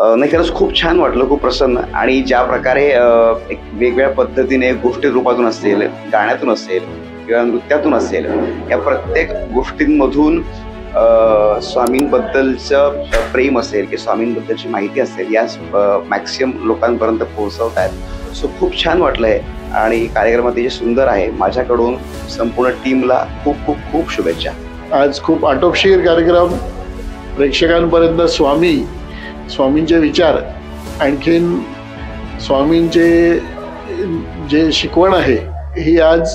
नाही, खरंच खूप छान वाटलं, खूप प्रसन्न. आणि ज्या प्रकारे एक वेगवेगळ्या पद्धतीने गोष्टी रूपातून असेल, गाण्यातून असेल किंवा नृत्यातून असेल, या प्रत्येक गोष्टींमधून स्वामींबद्दलचं प्रेम असेल की स्वामींबद्दलची माहिती असेल, या मॅक्सिमम लोकांपर्यंत पोहोचवत आहेत. सो खूप छान वाटलंय आणि कार्यक्रम अतिशय सुंदर आहे. माझ्याकडून संपूर्ण टीमला खूप खूप खूप शुभेच्छा. आज खूप आटोपशीर कार्यक्रम, प्रेक्षकांपर्यंत स्वामींचे विचार, आणखीन स्वामींचे जे शिकवण आहे ही आज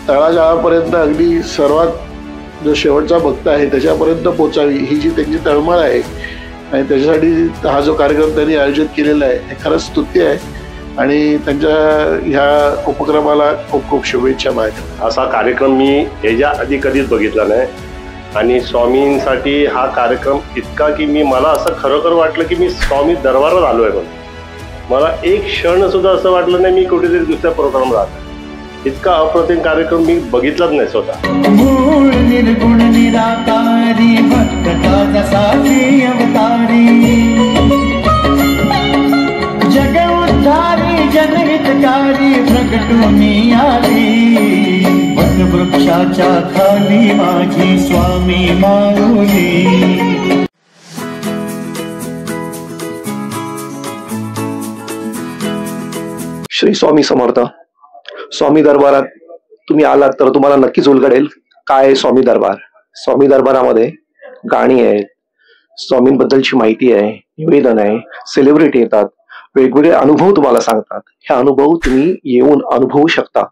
तळागाळापर्यंत, अगदी सर्वात जो शेवटचा भक्त आहे त्याच्यापर्यंत पोचावी, ही जी त्यांची तळमळ आहे आणि त्याच्यासाठी हा जो कार्यक्रम त्यांनी आयोजित केलेला आहे हे खरंच स्तुत्य आहे. आणि त्यांच्या ह्या उपक्रमाला खूप खूप शुभेच्छा माझ्या. असा कार्यक्रम मी ह्याच्या आधी कधीच बघितला नाही आणि स्वामींसाठी हा कार्यक्रम इतका की मला असं खरोखर वाटलं की मी स्वामी दरबारात आलो आहे. पण मला एक क्षण सुद्धा असं वाटलं नाही मी कुठेतरी दुसऱ्या प्रोग्राम राहतो. इतका अप्रतिम कार्यक्रम मी बघितलाच नाही स्वतः. मूळ निर्गुण निराकारी भक्ता जसाची अवतारी, जग उद्धारी जनहितकारी प्रगटूनी आली, वटवृक्षाच्या खाली माझी स्वामी माऊली. श्री स्वामी समर्थ. स्वामी दरबारात तुम्ही आलात तर तुम्हाला नक्कीच उलगडेल काय स्वामी दरबार. स्वामी दरबारामध्ये गाणी आहेत, स्वामींबद्दलची माहिती आहे, निवेदन आहे, सेलिब्रिटी येतात, वेगवेगळे अनुभव तुम्हाला सांगतात. हे अनुभव तुम्ही येऊन अनुभवू शकता.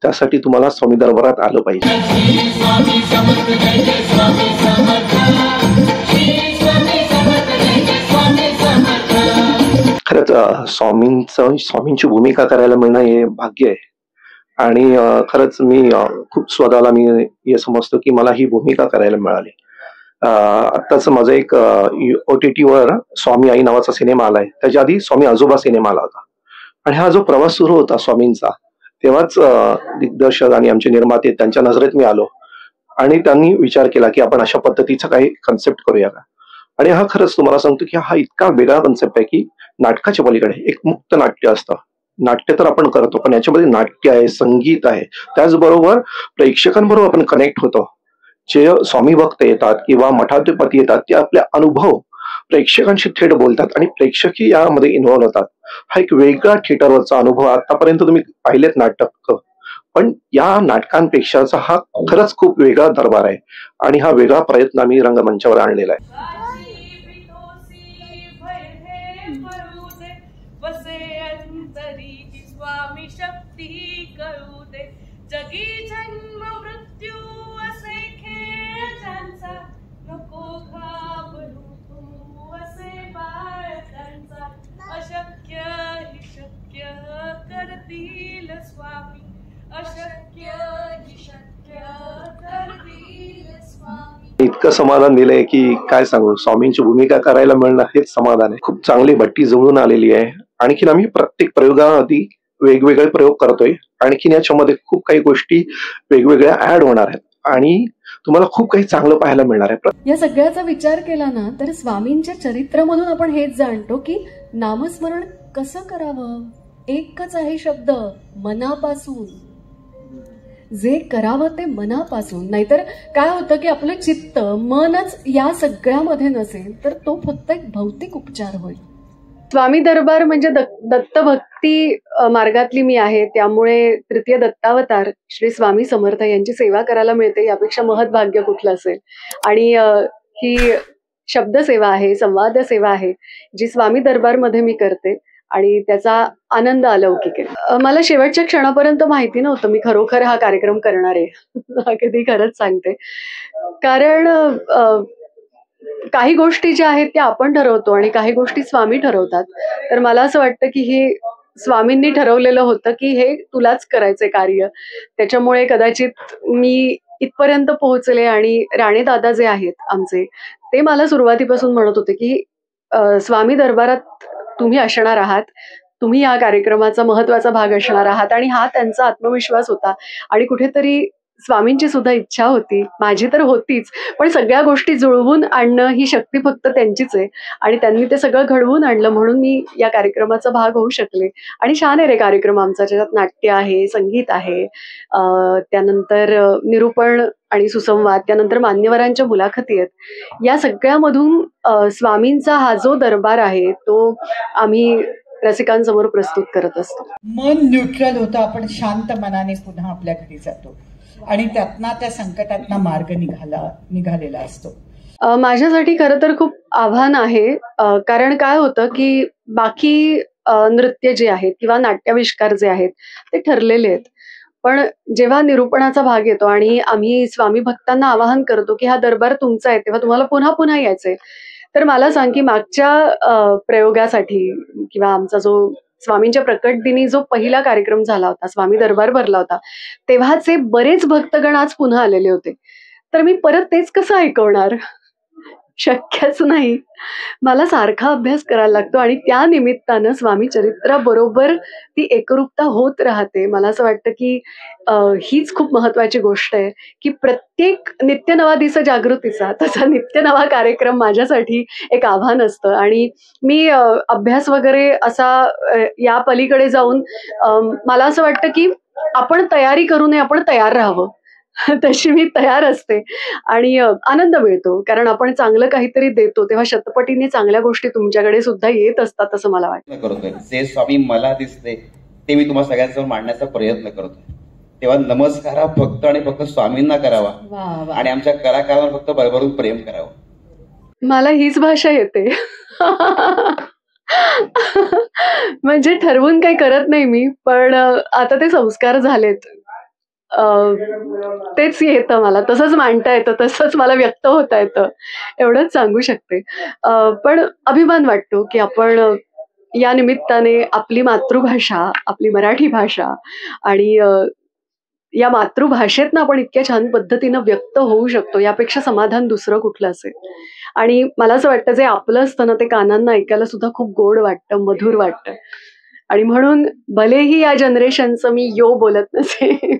त्यासाठी तुम्हाला स्वामी दरबारात आलं पाहिजे. खरंच स्वामींची भूमिका करायला मिळणं हे भाग्य आहे. आणि खरंच मी खूप स्वतःला मी हे समजतो की मला ही भूमिका करायला मिळाली. आत्ताच माझं एक OTT वर स्वामी आई नावाचा सिनेमा आलाय. त्याच्या आधी स्वामी आजोबा सिनेमा आला होता. आणि हा जो प्रवास सुरू होता स्वामींचा, तेव्हाच दिग्दर्शक आणि आमचे निर्माते त्यांच्या नजरेत मी आलो आणि त्यांनी विचार केला की आपण अशा पद्धतीचा काही कन्सेप्ट करूया का. आणि हा खरंच तुम्हाला सांगतो की हा इतका वेगळा कन्सेप्ट आहे की नाटकाच्या पलीकडे एक मुक्त नाट्य असतं. नाट्य तर आपण करतो पण याच्यामध्ये नाट्य आहे, संगीत आहे, त्याचबरोबर प्रेक्षकांबरोबर आपण कनेक्ट होतो. जे स्वामी भक्त येतात किंवा मठाधिपती येतात ते आपले अनुभव प्रेक्षकांशी थेट बोलतात आणि प्रेक्षकही यामध्ये इन्व्हॉल्व्ह होतात. हा एक वेगळा थिएटरवरचा अनुभव. आतापर्यंत तुम्ही पाहिलेत नाटक, पण या नाटकांपेक्षाचा हा खरंच खूप वेगळा दरबार आहे आणि हा वेगळा प्रयत्न आम्ही रंगमंचावर आणलेला आहे. स्वामी शक्ती करू दे, जगी जन्म मृत्यू असे खेळ त्यांचा, नको घाबरू तू असे बाळ त्यांचा, अशक्य ही शक्य करतील स्वामी, अशक्य ही शक्य करतील स्वामी. इतकं समाधान दिलंय की काय सांगू. स्वामींची भूमिका करायला मिळणं हेच समाधान आहे. खूप चांगली भट्टी जुळून आलेली आहे. आणखीन आम्ही प्रत्येक प्रयोगाआधी वेगवेगळे प्रयोग करतोय. आणखीन याच्यामध्ये खूप काही गोष्टी वेगवेगळ्या ऍड होणार आहेत आणि तुम्हाला खूप काही चांगलं पाहायला मिळणार आहे. या सगळ्याचा विचार केला ना तर स्वामींच्या चरित्रामधून आपण हेच जाणतो की नामस्मरण कसं करावं. एकच आहे शब्द, मनापासून. जे करावं ते मनापासून. नाहीतर काय होतं की आपलं चित्त, मनच या सगळ्यामध्ये नसेल तर तो फक्त एक भौतिक उपचार होईल. स्वामी दरबार म्हणजे दत्तभक्ती मार्गातली मी आहे, त्यामुळे तृतीय दत्तावतार श्री स्वामी समर्थ यांची सेवा करायला मिळते, यापेक्षा महत् भाग्य कुठलं असेल. आणि ही शब्दसेवा आहे, संवाद सेवा आहे जी स्वामी दरबारमध्ये मी करते आणि त्याचा आनंद अलौकिक आहे. मला शेवटच्या क्षणापर्यंत माहिती नव्हतं मी खरोखर हा कार्यक्रम करणार आहे. कधी खरंच सांगते. कारण काही गोष्टी ज्या आहेत त्या आपण ठरवतो आणि काही गोष्टी स्वामी ठरवतात. तर मला असं वाटतं की हे स्वामींनी ठरवलेलं होतं की हे तुलाच करायचंय कार्य. त्याच्यामुळे कदाचित मी इथपर्यंत पोहोचले. आणि राणे दादा जे आहेत आमचे, ते मला सुरुवातीपासून म्हणत होते की स्वामी दरबारात तुम्ही असणार आहात, तुम्ही या कार्यक्रमाचा महत्वाचा भाग असणार आहात. आणि हा त्यांचा आत्मविश्वास होता. आणि कुठेतरी स्वामींची सुद्धा इच्छा होती, माझी तर होतीच, पण सगळ्या गोष्टी जुळवून आणणं ही शक्ती फक्त त्यांचीच आहे आणि त्यांनी ते सगळं घडवून आणलं म्हणून मी या कार्यक्रमाचा भाग होऊ शकले. आणि छान आहे रे कार्यक्रम आमचा, ज्याच्यात नाट्य आहे, संगीत आहे, त्यानंतर निरूपण आणि सुसंवाद, त्यानंतर मान्यवरांच्या मुलाखती आहेत. या सगळ्यामधून स्वामींचा हा जो दरबार आहे तो आम्ही रसिकांसमोर प्रस्तुत करत असतो. मन न्यूट्रल होतं, आपण शांत मनाने पुन्हा आपल्या घरी जातो आणि त्यातनं त्या संकटातनं मार्ग निघालेला असतो. माझ्यासाठी खरं तर खूप आव्हान आहे, कारण काय होतं की बाकी नृत्य जे आहेत किंवा नाट्याविष्कार जे आहेत ते ठरलेले आहेत, पण जेव्हा निरूपणाचा भाग येतो आणि आम्ही स्वामी भक्तांना आवाहन करतो की हा दरबार तुमचा आहे, तेव्हा तुम्हाला पुन्हा पुन्हा यायचंय, तर मला सांग की मागच्या प्रयोगासाठी किंवा आमचा जो स्वामींच्या प्रकट दिनी जो पहिला कार्यक्रम झाला होता, स्वामी दरबार भरला होता, तेव्हाचे बरेच भक्तगण आज पुन्हा आलेले होते. तर मी परत तेच कसं ऐकवणार, शक्यच नाही. मला सारखा अभ्यास करायला लागतो आणि त्या निमित्तानं स्वामी चरित्राबरोबर ती एकरूपता होत राहते. मला असं वाटतं की हीच खूप महत्वाची गोष्ट आहे की प्रत्येक नित्य नवा दिस जागृतीचा तसा नित्य नवा कार्यक्रम माझ्यासाठी एक आव्हान असतं आणि मी अभ्यास वगैरे असा या पलीकडे जाऊन मला असं वाटतं की आपण तयारी करू नये, आपण तयार राहावं. तशी मी तयार असते आणि आनंद मिळतो, कारण आपण चांगलं काहीतरी देतो तेव्हा शतपटीने चांगल्या गोष्टी तुमच्याकडे सुद्धा येत असतात असं मला वाटतं. करतोय जे स्वामी मला दिसते ते मी तुम्हाला सगळ्यांसमोर मांडण्याचा प्रयत्न करतोय. तेव्हा नमस्कार हा फक्त आणि फक्त स्वामींना करावा आणि आमच्या कलाकारांवर फक्त भरभरून प्रेम करावं. मला हीच भाषा येते. म्हणजे ठरवून काही करत नाही मी, पण आता ते संस्कार झालेत, तेच येतं मला, तसंच मांडता येतं, तसंच मला व्यक्त होता येतं, एवढंच सांगू शकते. पण अभिमान वाटतो की आपण या निमित्ताने आपली मातृभाषा, आपली मराठी भाषा आणि या मातृभाषेतनं आपण इतक्या छान पद्धतीनं व्यक्त होऊ शकतो, यापेक्षा समाधान दुसरं कुठलं असेल. आणि मला असं वाटतं जे आपलं असतं ना ते कानांना ऐकायला सुद्धा खूप गोड वाटतं, मधुर वाटतं. आणि म्हणून भलेही या जनरेशनचं मी यो बोलत नसे,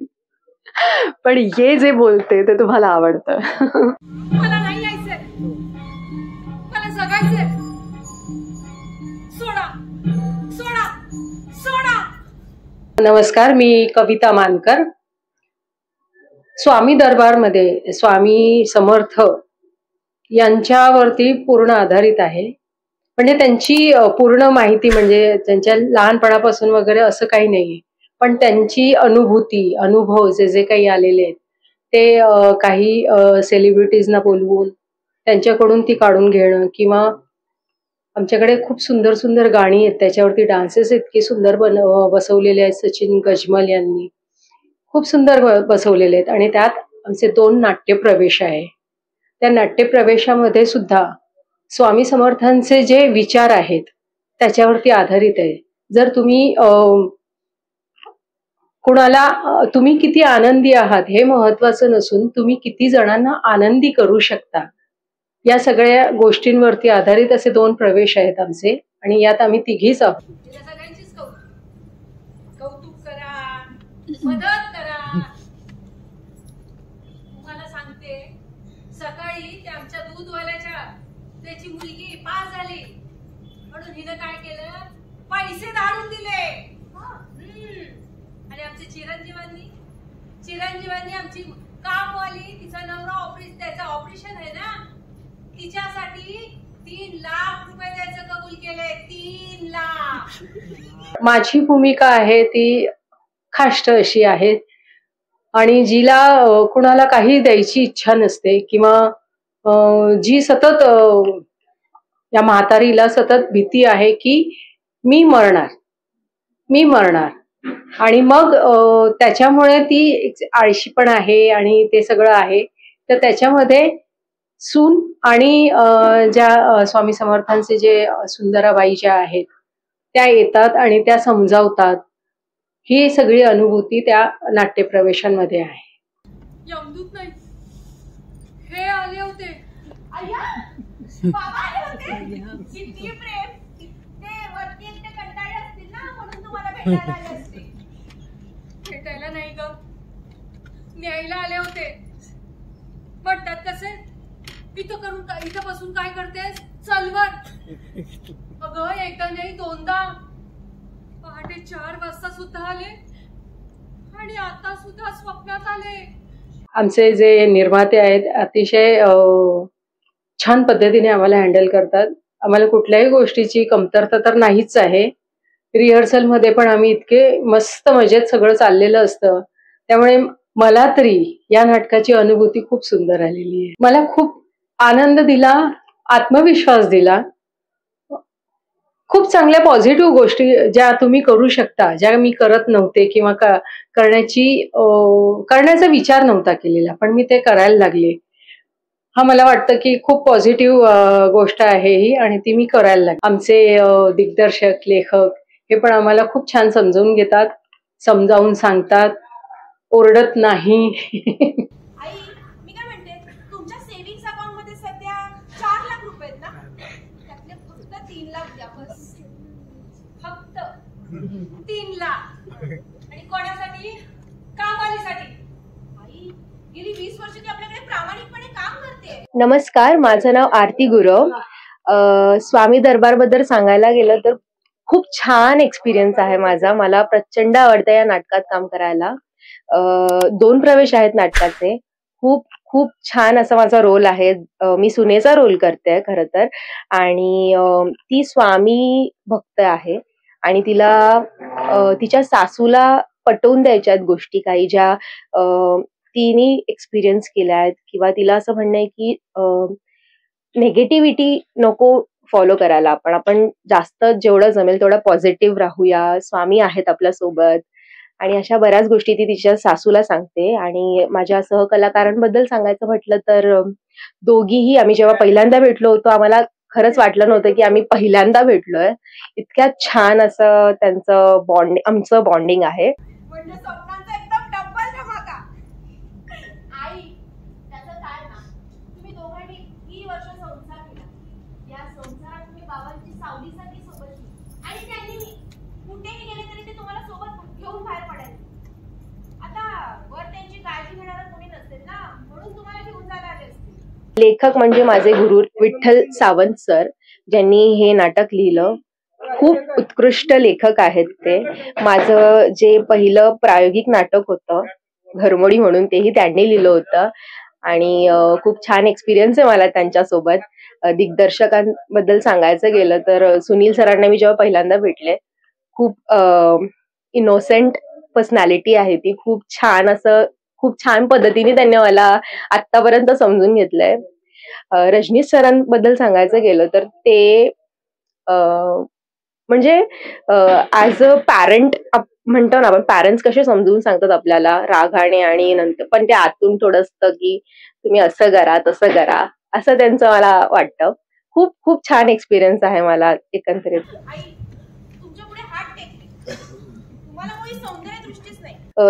पण ये जे बोलते ते तुम्हाला आवडतं. मला नाही यायचंय, मला जगायचंय. सोडा सोडा सोडा. नमस्कार, मी कविता मानकर. स्वामी दरबारमध्ये स्वामी समर्थ यांच्यावरती पूर्ण आधारित आहे. म्हणजे त्यांची पूर्ण माहिती म्हणजे त्यांच्या लहानपणापासून वगैरे असं काही नाहीये, पण त्यांची अनुभूती, अनुभव जे काही आलेले आहेत ते काही सेलिब्रिटीजना बोलवून त्यांच्याकडून ती काढून घेणं, किंवा आमच्याकडे खूप सुंदर सुंदर गाणी आहेत, त्याच्यावरती डान्सेस इतके सुंदर बसवलेले आहेत. सचिन गजमल यांनी खूप सुंदर बसवलेले आहेत आणि त्यात आमचे 2 नाट्यप्रवेश आहे. त्या नाट्यप्रवेशामध्ये सुद्धा स्वामी समर्थांचे जे विचार आहेत त्याच्यावरती आधारित आहे. जर तुम्ही कुणाला तुम्ही किती आनंदी आहात हे महत्वाचं नसून तुम्ही किती जणांना आनंदी करू शकता, या सगळ्या गोष्टींवरती आधारित असे 2 प्रवेश आहेत आमचे आणि यात आम्ही तिघीच आहोत. सगळ्यांचीच कौतुक करा, मदत करा. तुम्हाला सांगते, सकाळी त्या आमच्या दूधवाल्याच्या त्याची मुलगी पास झाली म्हणून हिनं काय केलं, पैसे धाडून दिले. आणि आमच्या चिरंजीवांनी आमची कामवाली, तिचा नवरा त्याचं ऑपरेशन आहे ना, तिच्यासाठी 3 लाख रुपये द्यायचं कबूल केले. 3 लाख. माझी भूमिका आहे ती खाष्ट अशी आहे आणि जिला कुणाला काही द्यायची इच्छा नसते, किंवा जी सतत या म्हातारीला सतत भीती आहे की मी मरणार आणि मग त्याच्यामुळे ती आळशी पण आहे आणि ते सगळं आहे. तर त्याच्यामध्ये सून आणि ज्या स्वामी समर्थांचे जे सुंदराबाई ज्या आहेत त्या येतात आणि त्या समजावतात. ही सगळी अनुभूती त्या नाट्यप्रवेशांमध्ये आहे. यमदूत नाही, हे आले होते. बाबा आले होते. किती प्रेम. ते वरती एकटे कंटाळे असतील ना, म्हणून तुम्हाला भेटायला आले असते. भेटायला नाही ग, न्यायला आले होते. म्हणतात कसे, इथं बसून काय करतेस, चलवर. अगं एकदा नाही दोनदा, पहाटे 4 वाजता सुद्धा आले आणि आता सुद्धा स्वप्नात आले. आमचे जे निर्माते आहेत अतिशय छान पद्धतीने आम्हाला हँडल करतात. आम्हाला कुठल्याही गोष्टीची कमतरता तर नाहीच आहे. रिहर्सल मध्ये पण आम्ही इतके मस्त मजेत सगळं चाललेलं असतं. त्यामुळे मला तरी या नाटकाची अनुभूती खूप सुंदर आलेली आहे. मला खूप आनंद दिला, आत्मविश्वास दिला. खूप चांगल्या पॉझिटिव्ह गोष्टी ज्या तुम्ही करू शकता, ज्या मी करत नव्हते किंवा करण्याचा विचार नव्हता केलेला, पण मी ते करायला लागले. हा मला वाटतं की खूप पॉझिटिव्ह गोष्ट आहे ही, आणि ती मी करायला लागले. आमचे दिग्दर्शक, लेखक हे पण आम्हाला खूप छान समजून घेतात, समजावून सांगतात, ओरडत नाही. आई, मी काय म्हणते, तुमच्या सेव्हिंग्स अकाउंट मध्ये सध्या 4 लाख रुपये आहेत ना? त्यातले फक्त 3 लाख द्या बस. फक्त 3 लाख. आणि कोणासाठी? कामवालीसाठी. आई, गेली 20 वर्ष ती आपल्याकडे प्रामाणिकपणे काम करते. नमस्कार, माझं नाव आरती गुरव. स्वामी दरबार बद्दल सांगायला गेलं तर खूप छान एक्सपिरियन्स आहे माझा. मला प्रचंड आवडतं या नाटकात काम करायला. 2 प्रवेश आहेत नाटकाचे. खूप खूप छान असा माझा रोल आहे. मी सुनेचा रोल करते खरं तर, आणि ती स्वामी भक्त आहे आणि तिला तिच्या सासूला पटवून द्यायच्या आहेत गोष्टी काही ज्या तिने एक्सपिरियन्स केल्या आहेत, किंवा तिला असं म्हणणं आहे की नेगेटिव्हिटी नको फॉलो करायला. आपण जास्त जेवढं जमेल तेवढं पॉझिटिव्ह राहूया, स्वामी आहेत आपल्या सोबत, आणि अशा बऱ्याच गोष्टी ती तिच्या सासूला सांगते. आणि माझ्या सहकलाकारांबद्दल सांगायचं म्हटलं तर दोघीही आम्ही जेव्हा पहिल्यांदा भेटलो होतो, आम्हाला खरंच वाटलं नव्हतं की आम्ही पहिल्यांदा भेटलोय. इतक्या छान असं त्यांचं आमचं बॉन्डिंग आहे. म्हणजे स्वप्नांचा एकदम डबल धमाका. आई, त्याचं काय ना, तुम्ही दोघांनी 20 वर्ष संसार केला. या संसारात तुम्ही बाबांची सावलीसाठी सोबत केली, आणि त्यांनी कुठेही गेले तरी ते तुम्हाला सोबत घेऊन बाहेर पडायचे. आता वर त्यांची काळजी घेणारं कोणी नसेल ना, म्हणून तुम्हाला घेऊन जायला आले असते. लेखक म्हणजे माझे गुरु विठ्ठल सावंत सर, ज्यांनी हे नाटक लिहिलं. खूप उत्कृष्ट लेखक आहेत ते. माझं जे पहिलं प्रायोगिक नाटक होतं घरमोडी म्हणून, तेही त्यांनी लिहिलं होतं, आणि खूप छान एक्सपिरियन्स आहे मला त्यांच्यासोबत. दिग्दर्शकांबद्दल सांगायचं गेलं तर सुनील सरांना मी जेव्हा पहिल्यांदा भेटले, खूप इनोसेंट पर्सनॅलिटी आहे ती. खूप छान पद्धतीने त्यांनी मला आतापर्यंत समजून घेतलंय. रजनीश सरांबद्दल सांगायचं गेलं तर ते म्हणजे ऍज अ पॅरेंट म्हणतो ना आपण, पॅरेंट्स कसे समजून सांगतात आपल्याला रागाने, आणि नंतर पण ते आतून थोडं असतं की तुम्ही असं करा तसं करा, असं त्यांचं मला वाटतं. खूप खूप छान एक्सपिरियन्स आहे मला एकंदरीत.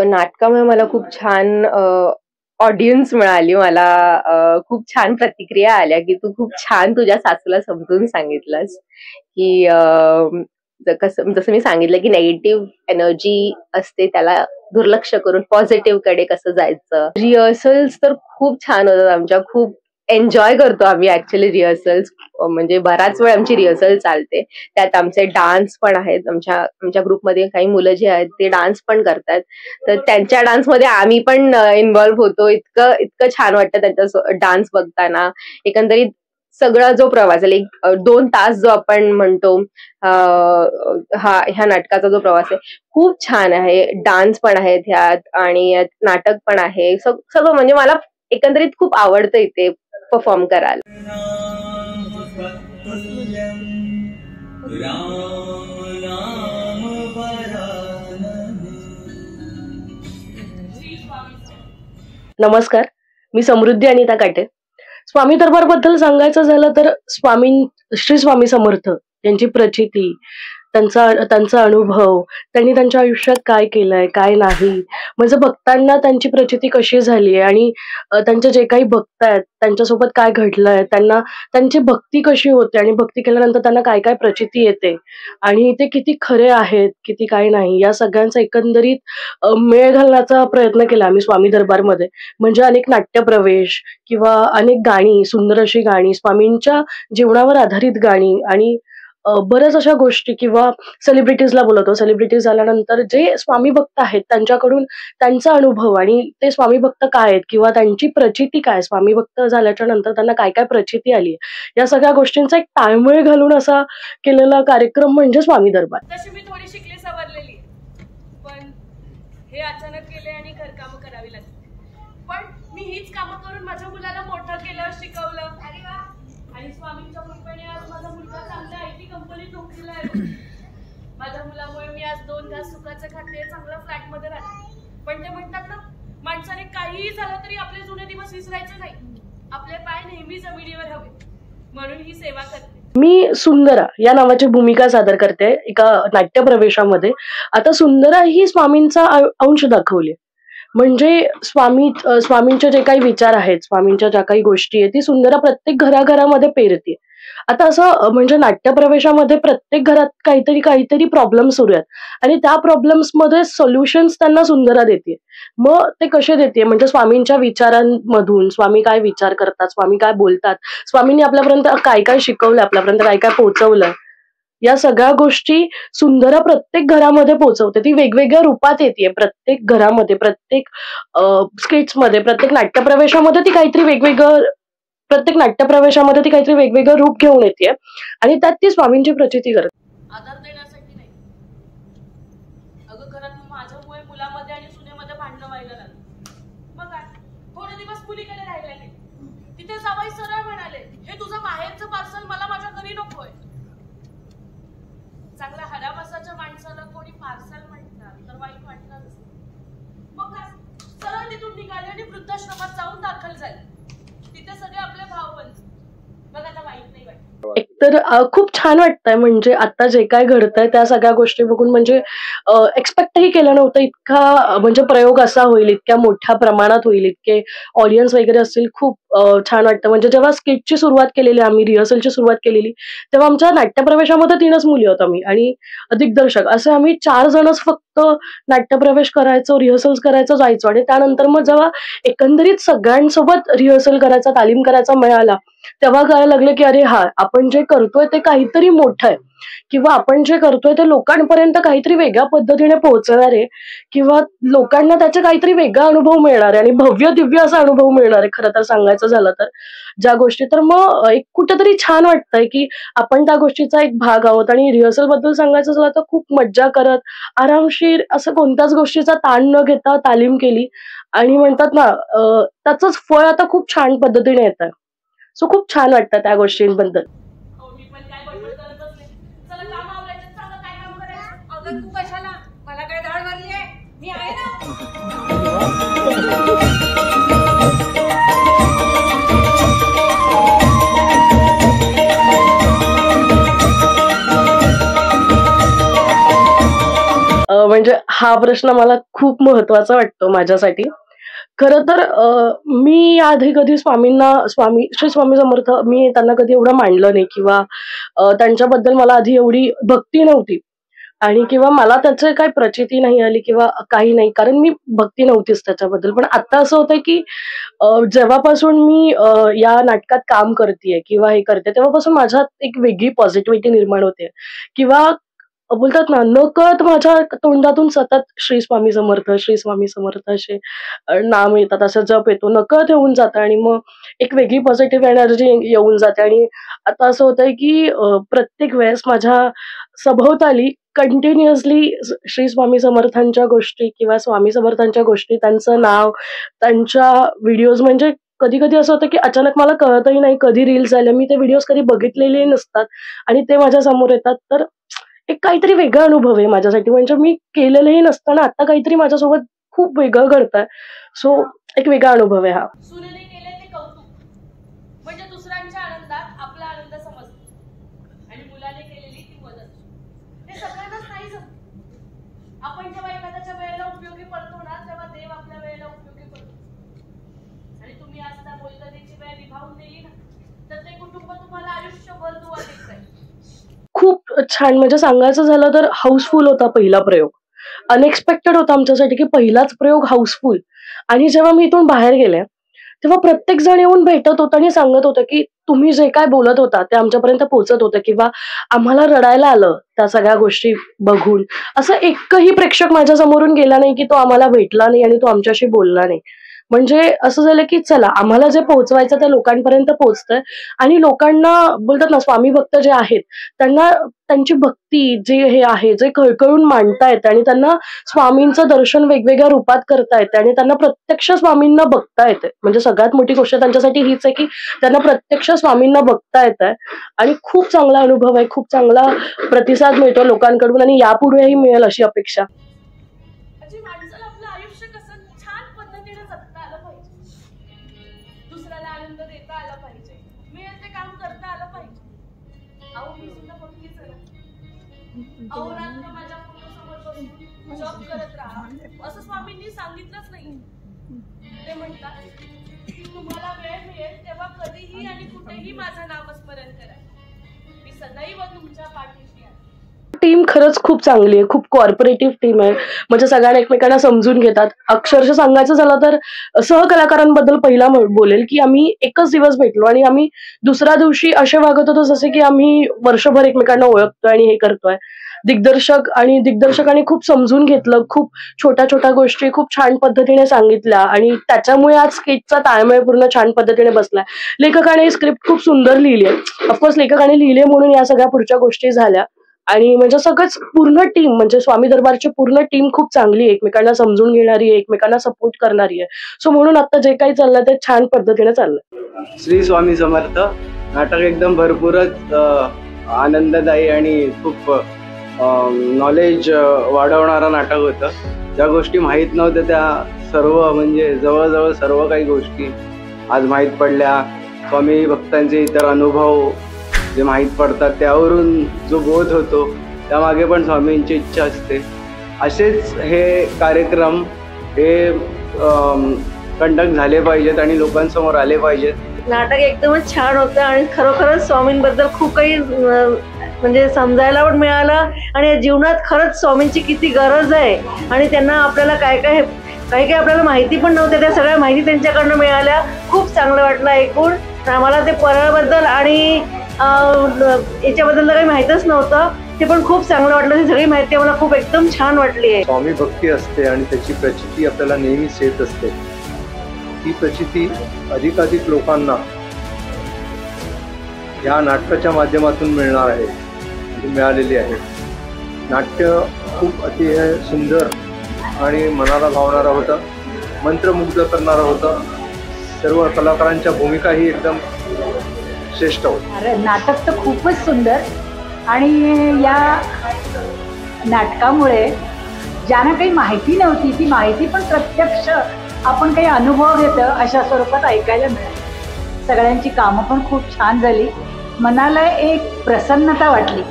नाटकामुळे मला खूप छान ऑडियन्स मिळाली. मला खूप छान प्रतिक्रिया आल्या की तू खूप छान तुझ्या सासूला समजून सांगितलंस की जसं मी सांगितलं की नेगेटिव्ह एनर्जी असते त्याला दुर्लक्ष करून पॉझिटिव्ह कडे कसं जायचं. रिहर्सल्स तर खूप छान होतात आमच्या. खूप एन्जॉय करतो आम्ही ऍक्च्युली रिहर्सल्स. म्हणजे बराच वेळ आमची रिहर्सल चालते. त्यात आमचे डान्स पण आहेत. आमच्या ग्रुपमध्ये काही मुलं जे आहेत ते डान्स पण करतात, तर त्यांच्या डान्समध्ये आम्ही पण इन्व्हॉल्व्ह होतो. इतकं छान वाटतं त्यांचा डान्स बघताना. एकंदरीत सगळा जो प्रवास आहे, 2 तास जो आपण म्हणतो ह्या नाटकाचा जो प्रवास आहे खूप छान आहे. डान्स पण आहेत ह्यात आणि नाटक पण आहे. सगळं म्हणजे मला एकंदरीत खूप आवडतं इथे परफॉर्म करायला. नमस्कार, मी समृद्धी अनिता काटे. स्वामी दरबार बद्दल सांगायचं झालं तर श्री स्वामी समर्थ यांची प्रचिती, त्यांचा अनुभव, त्यांनी त्यांच्या आयुष्यात काय केलंय काय नाही, म्हणजे भक्तांना त्यांची प्रचिती कशी झाली आहे आणि त्यांचे जे काही भक्त आहेत त्यांच्यासोबत काय घडलंय, त्यांना त्यांची भक्ती कशी होते आणि भक्ती केल्यानंतर त्यांना काय काय प्रचिती येते आणि ते किती खरे आहेत किती काय नाही, या सगळ्यांचा एकंदरीत मेळ घालण्याचा प्रयत्न केला आम्ही स्वामी दरबारमध्ये. म्हणजे अनेक नाट्यप्रवेश किंवा अनेक गाणी, सुंदर अशी गाणी, स्वामींच्या जीवनावर आधारित गाणी आणि बऱ्याच अशा गोष्टी किंवा सेलिब्रिटीजला बोलवतो. सेलिब्रिटीज झाल्यानंतर जे स्वामी भक्त आहेत त्यांच्याकडून त्यांचा अनुभव आणि ते स्वामी भक्त काय आहेत किंवा त्यांची प्रचिती काय, स्वामी भक्त झाल्याच्या नंतर त्यांना काय काय प्रचिती आली, या सगळ्या गोष्टींचा एक ताळमेळ घालून असा केलेला कार्यक्रम म्हणजे स्वामी दरबार. तशी मी थोडी शिकली सवरलेली, पण हे अचानक केले आणि घरकामं करावी लागली. पण मी हीच कामं करून माझ्या मुलाला मोठं केलं, शिकवलं. अरे वा. आणि स्वामींच्या कृपेने आज माझा मुलगा चांगल्या IT कंपनीत नोकरीला आहे. माझ्या मुलामुळे मी आज 2 घास सुखाचं खाते, चांगल्या फ्लॅटमध्ये राहते. पण ते म्हणतात ना, माणसाने काहीही झालं तरी आपले जुने दिवस विसरायचे नाही, आपले पाय नेहमी जमिनीवर हवे, म्हणून ही सेवा करते. मी सुंदरा या नावाची भूमिका सादर करते एका नाट्यप्रवेशामध्ये. आता सुंदरा ही स्वामींचा अंश दाखवली, म्हणजे स्वामींचे जे काही विचार आहेत, स्वामींच्या ज्या काही गोष्टी आहेत, ती सुंदरा प्रत्येक घराघरामध्ये पेरते. आता असं म्हणजे नाट्यप्रवेशामध्ये प्रत्येक घरात काहीतरी प्रॉब्लेम सुरू आहेत आणि त्या प्रॉब्लेम्स मध्ये सोल्युशन्स त्यांना सुंदरा देते. मग ते कसे देते, म्हणजे स्वामींच्या विचारांमधून, स्वामी काय विचार करतात, स्वामी काय बोलतात, स्वामींनी आपल्यापर्यंत काय काय शिकवलं, आपल्यापर्यंत काय काय पोहोचवलंय, या सगळ्या गोष्टी सुंदरा प्रत्येक घरामध्ये पोहोचवते. ती वेगवेगळ्या रूपात येते प्रत्येक घरामध्ये, प्रत्येक स्किट्समध्ये, प्रत्येक नाट्यप्रवेशामध्ये ती काहीतरी वेगवेगळं, प्रत्येक नाट्यप्रवेशामध्ये ती काहीतरी वेगवेगळं रूप घेऊन येते आणि त्यात ती स्वामींची प्रचिती करते. आधार देण्यासाठी नाही. अगं घरात माझ्यामुळे मुलामध्ये आणि सुनेमध्ये भांडणं व्हायला लागली. मग काय, थोडे दिवस मुलीकडे राहायला गेले. तिथे जावई सरळ म्हणाले, हे तुझं बाहेरचं पार्सल मला माझ्या घरी नकोय. चांगल्या हरामासाच्या माणसाला कोणी पार्सल म्हटलं तर वाईट वाटणारच. मग काय, सरळ तिथून निघाले आणि वृद्धाश्रमात जाऊन दाखल झाले. तिथे सगळे आपले भाव बनले. मग आता वाईट नाही वाटत. एकतर खूप छान वाटतंय, म्हणजे आता जे काय घडतंय त्या सगळ्या गोष्टी बघून म्हणजे एक्सपेक्टही केलं नव्हतं इतका म्हणजे प्रयोग असा होईल, इतक्या मोठ्या प्रमाणात होईल, इतके ऑडियन्स वगैरे असतील. खूप छान वाटतं. म्हणजे जेव्हा स्किटची सुरुवात केलेली, आम्ही रिहर्सलची सुरुवात केलेली, तेव्हा आमच्या नाट्यप्रवेशामध्ये 3च मुली होत आम्ही आणि दिग्दर्शक असे आम्ही 4 जणच फक्त नाट्यप्रवेश करायचो, रिहर्सल्स करायचो, जायचो. आणि त्यानंतर मग जेव्हा एकंदरीत सगळ्यांसोबत रिहर्सल करायचा, तालीम करायचा मिळाला, तेव्हा कळायला लागलं की अरे हा, आपण जे करतोय ते काहीतरी मोठं आहे किंवा आपण जे करतोय ते लोकांपर्यंत काहीतरी वेगळ्या पद्धतीने पोहोचणार आहे किंवा लोकांना त्याचा काहीतरी वेगळा अनुभव मिळणार आहे आणि भव्य दिव्य असा अनुभव मिळणार आहे खरं तर सांगायचं झालं तर ज्या गोष्टी. तर मग एक कुठेतरी छान वाटतंय की आपण त्या गोष्टीचा एक भाग आहोत. आणि रिहर्सल बद्दल सांगायचं झालं तर खूप मज्जा करत आरामशीर असं कोणत्याच गोष्टीचा ताण न घेता तालीम केली आणि म्हणतात ना त्याचंच फळ आता खूप छान पद्धतीने येत आहे. सो खूप छान वाटतं त्या गोष्टींबद्दल. तू कशाला, मला काय धाड भरली आहे, मी आहे ना. म्हणजे हा प्रश्न मला खूप महत्वाचा वाटतो माझ्यासाठी. खरं तर मी आधी कधी श्री स्वामी समर्थ मी त्यांना कधी एवढं मांडलं नाही किंवा त्यांच्याबद्दल मला आधी एवढी भक्ती नव्हती आणि किंवा मला त्याचं काही प्रचिती नाही आली किंवा काही नाही, कारण मी भक्ती नव्हतीच त्याच्याबद्दल. पण आता असं होतंय की जेव्हापासून मी या नाटकात काम करतेय किंवा हे करते तेव्हापासून माझ्यात एक वेगळी पॉझिटिव्हिटी निर्माण होते किंवा बोलतात ना नकळत माझ्या तोंडातून सतत श्री स्वामी समर्थ असे नाम येतात, असं जप येतो, नकळत येऊन जातं आणि मग एक वेगळी पॉझिटिव्ह एनर्जी येऊन जाते. आणि आता असं होतंय की प्रत्येक वेळेस माझ्या सभोवताली कंटिन्युअसली श्री स्वामी समर्थांच्या गोष्टी किंवा स्वामी समर्थांच्या गोष्टी, त्यांचं नाव, त्यांच्या व्हिडिओज, म्हणजे कधी कधी असं होतं की अचानक मला कळतही नाही कधी रील्स झाल्या, मी ते व्हिडिओज कधी बघितलेले नसतात आणि ते माझ्या समोर येतात. तर एक काहीतरी वेगळा अनुभव आहे माझ्यासाठी, म्हणजे मी केलेलंही नसताना आता काहीतरी माझ्यासोबत खूप वेगळं घडतंय. सो एक वेगळा अनुभव आहे हा. सुनेने केले ते कौतुक, म्हणजे दुसऱ्यांच्या आनंदात आपला आनंद समजतो आणि मुलाने केलेली ती मदत, हे सगळ्यांनाच नाही जमत. आपण जेव्हा एखाद्याच्या वेळेला उपयोगी पडतो ना, तेव्हा देव आपल्या वेळेला उपयोगी पडतो. आणि तुम्ही आज त्या मोलकरीची वेळ निभावून दिली ना, तर ते कुटुंब तुम्हाला आयुष्यभर दुआ देत जाईल. खूप छान. म्हणजे सांगायचं झालं तर हाऊसफुल होता पहिला प्रयोग. अनएक्सपेक्टेड होता आमच्यासाठी की पहिलाच प्रयोग हाऊसफुल. आणि जेव्हा मी इथून बाहेर गेले तेव्हा प्रत्येक जण येऊन भेटत होता आणि सांगत होतं की तुम्ही जे काय बोलत होता ते आमच्यापर्यंत पोहोचत होतं, किंवा आम्हाला रडायला आलं त्या सगळ्या गोष्टी बघून. असं एकही प्रेक्षक माझ्या समोरून गेला नाही की तो आम्हाला भेटला नाही आणि तो आमच्याशी बोलला नाही. म्हणजे असं झालं की चला आम्हाला जे पोहोचवायचं ते लोकांपर्यंत पोहोचतंय. आणि लोकांना बोलतात ना, स्वामी भक्त जे आहेत त्यांना त्यांची भक्ती जे हे आहे जे कळकळून मांडता येते आणि त्यांना स्वामींचं दर्शन वेगवेगळ्या रूपात करता येते आणि त्यांना प्रत्यक्ष स्वामींना बघता येते. म्हणजे सगळ्यात मोठी गोष्ट त्यांच्यासाठी हीच आहे की त्यांना प्रत्यक्ष स्वामींना बघता येत आहे. आणि खूप चांगला अनुभव आहे, खूप चांगला प्रतिसाद मिळतो लोकांकडून आणि यापुढेही मिळेल अशी अपेक्षा. माणसाला आपलं आयुष्य कसं छान पद्धतीने जगता आलं पाहिजे, दुसऱ्याला आनंद देता आला पाहिजे, मिळेल ते काम करता आलं पाहिजे. अहो मी सुद्धा बघतीच आहे ना, अहोरात्र माझ्या फोटोसमोर बसून जॉब करत राहा असं स्वामींनी सांगितलंच नाही. ते म्हणतात की तुम्हाला वेळ मिळेल तेव्हा कधीही आणि कुठेही माझं नामस्मरण करा, मी सदैव तुमच्या पाठीशी आहे. टीम खरंच खूप चांगली आहे, खूप कॉर्पोरेटिव्ह टीम आहे. म्हणजे सगळ्यांना एकमेकांना समजून घेतात. अक्षरशः सांगायचं झालं तर सहकलाकारांबद्दल पहिला बोलेल की आम्ही एकच दिवस भेटलो आणि आम्ही दुसऱ्या दिवशी असे वागत होतो जसे की आम्ही वर्षभर एकमेकांना ओळखतोय आणि हे करतोय. दिग्दर्शकांनी खूप समजून घेतलं, खूप छोट्या छोट्या गोष्टी खूप छान पद्धतीने सांगितल्या आणि त्याच्यामुळे आज स्केचचा ताळमेळ पूर्ण छान पद्धतीने बसलाय. लेखकाने स्क्रिप्ट खूप सुंदर लिहिली आहे. ऑफकोर्स लेखकाने लिहिले म्हणून या सगळ्या पुढच्या गोष्टी झाल्या. आणि म्हणजे सगळंच पूर्ण टीम म्हणजे स्वामी दरबारची पूर्ण टीम खूप चांगली आहे, एकमेकांना समजून घेणारी आहे, एकमेकांना सपोर्ट करणारी आहे. सो म्हणून आता जे काही चाललंय ते छान पद्धतीने चाललंय. श्री स्वामी समर्थ. नाटक एकदम भरपूरच आनंददायी आणि खूप नॉलेज वाढवणारा नाटक होतं. ज्या गोष्टी माहीत नव्हत्या त्या सर्व म्हणजे जवळजवळ सर्व काही गोष्टी आज माहीत पडल्या. स्वामी भक्तांचे इतर अनुभव जे माहीत पडतात त्यावरून जो बोध होतो त्यामागे पण स्वामींची इच्छा असते. असेच हे कार्यक्रम हे कंडक्ट झाले पाहिजेत आणि लोकांसमोर आले पाहिजेत. नाटक एकदमच छान होतं आणि खरोखरच स्वामींबद्दल खूप काही म्हणजे समजायला पण मिळालं आणि जीवनात खरंच स्वामींची किती गरज आहे आणि त्यांना आपल्याला काही आपल्याला माहिती पण नव्हत्या, त्या सगळ्या माहिती त्यांच्याकडनं मिळाल्या. खूप चांगलं वाटलं ऐकून. आम्हाला ते परळबद्दल आणि याच्याबद्दल काही माहीतच नव्हतं, ते पण खूप चांगलं वाटलं. ती सगळी माहिती मला खूप एकदम छान वाटली आहे. स्वामी भक्ती असते आणि त्याची प्रचिती आपल्याला नेहमीच येत असते. ती प्रचिती अधिकाधिक लोकांना या नाटकाच्या माध्यमातून मिळणार आहे, मिळालेली आहे. नाट्य खूप अतिशय सुंदर आणि मनाला भावणारं होतं, मंत्रमुग्ध करणारं होतं. सर्व कलाकारांच्या भूमिकाही एकदम श्रेष्ठ होती. नाटक तर खूपच सुंदर आणि या नाटकामुळे ज्यांना काही माहिती नव्हती ती माहिती पण प्रत्यक्ष आपण काही अनुभव घेतो अशा स्वरूपात ऐकायला मिळालं. सगळ्यांची कामं पण खूप छान झाली. मनाला एक प्रसन्नता वाटली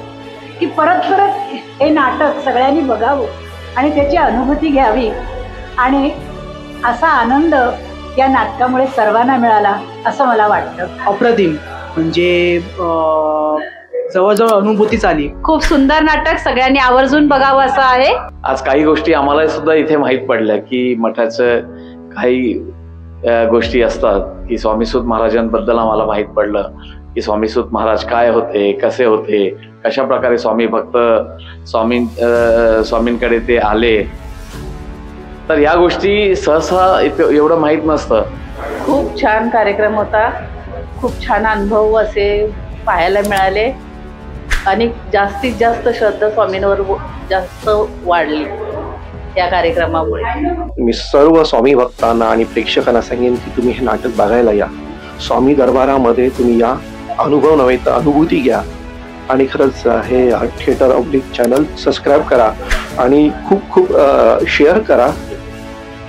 की परत परत हे नाटक सगळ्यांनी बघावं आणि त्याची अनुभूती घ्यावी आणि असा आनंद या नाटकामुळे सर्वांना मिळाला असं मला वाटतं. अप्रतिम म्हणजे जवळजवळ अनुभूतीच आली. खूप सुंदर नाटक, सगळ्यांनी आवर्जून बघावं असं आहे. आज काही गोष्टी आम्हाला सुद्धा इथे माहीत पडल्या की मठाचं काही गोष्टी असतात की स्वामीसूत महाराजांबद्दल आम्हाला माहीत पडलं की स्वामीसूत महाराज काय होते, कसे होते, कशा प्रकारे स्वामी भक्त स्वामींकडे ते आले. तर या गोष्टी सहसा एवढं माहीत नसतं. खूप छान कार्यक्रम होता, खूप छान अनुभव असे पाहायला मिळाले आणि जास्तीत जास्त श्रद्धा स्वामींवर जास्त वाढली या कार्यक्रमामुळे. मी सर्व स्वामी भक्तांना आणि प्रेक्षकांना सांगेन की तुम्ही हे नाटक बघायला या. स्वामी दरबारामध्ये तुम्ही या, अनुभव नव्हे तर अनुभूती घ्या. आणि खरंच हे थिएटर ऑब्लिक चॅनल सबस्क्राईब करा आणि खूप खूप शेअर करा.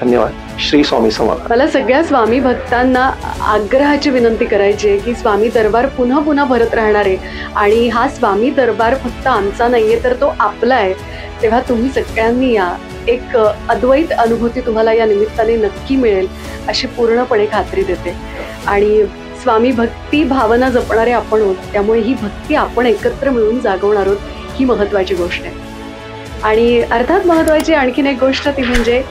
धन्यवाद. श्री स्वामी समर्थ. मला सगळ्या स्वामी भक्तांना आग्रहाची विनंती करायची आहे की स्वामी दरबार पुन्हा पुन्हा भरत राहणार आहे आणि हा स्वामी दरबार फक्त आमचा नाहीये तर तो आपला आहे. तेव्हा तुम्ही सगळ्यांनी या, एक अद्वैत अनुभूती तुम्हाला या निमित्ताने नक्की मिळेल अशी पूर्णपणे खात्री देते. आणि स्वामी भक्ती भावना जपणारे आपण आहोत, त्यामुळे ही भक्ती आपण एकत्र मिळून जागवणार आहोत, ही महत्वाची गोष्ट आहे. आणि अर्थात महत्वाची आणखीन एक गोष्ट ती म्हणजे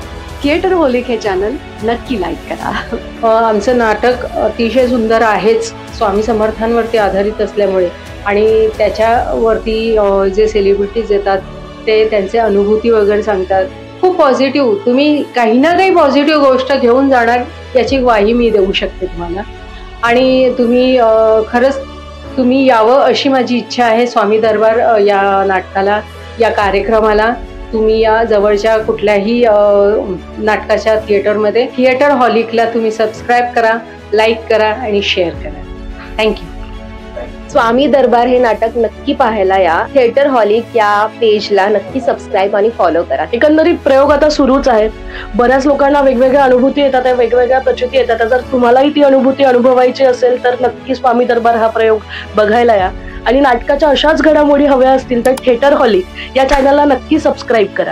थिएटर होलिक हे चॅनल नक्की लाईक करा. आमचं नाटक अतिशय सुंदर आहेच, स्वामी समर्थांवरती आधारित असल्यामुळे, आणि त्याच्यावरती जे सेलिब्रिटीज येतात ते त्यांचे अनुभूती वगैरे सांगतात. खूप पॉझिटिव्ह, तुम्ही काही ना काही पॉझिटिव्ह गोष्ट घेऊन जाणार याची ग्वाही मी देऊ शकते तुम्हाला. आणि तुम्ही खरंच तुम्ही यावं अशी माझी इच्छा आहे. स्वामी दरबार या नाटकाला, या कार्यक्रमाला तुम्ही या जवळच्या कुठल्याही नाटकाच्या थिएटरमध्ये, थिएटर हॉलिकला तुम्ही सबस्क्राईब करा, लाईक करा आणि शेअर करा. थँक्यू. स्वामी दरबार हे नाटक नक्की पाहायला या. थिएटर हॉलिक या पेजला नक्की सबस्क्राईब आणि फॉलो करा. एकंदरीत प्रयोग आता सुरूच आहेत. बऱ्याच लोकांना वेगवेगळ्या अनुभूती येतात, वेगवेगळ्या प्रचिती येतात. जर तुम्हालाही ती अनुभूती अनुभवायची असेल तर नक्की स्वामी दरबार हा प्रयोग बघायला या. आणि नाटकाच्या अशाच घडामोडी हव्या असतील तर थिएटर हॉलिक या चॅनलला नक्की सबस्क्राईब करा.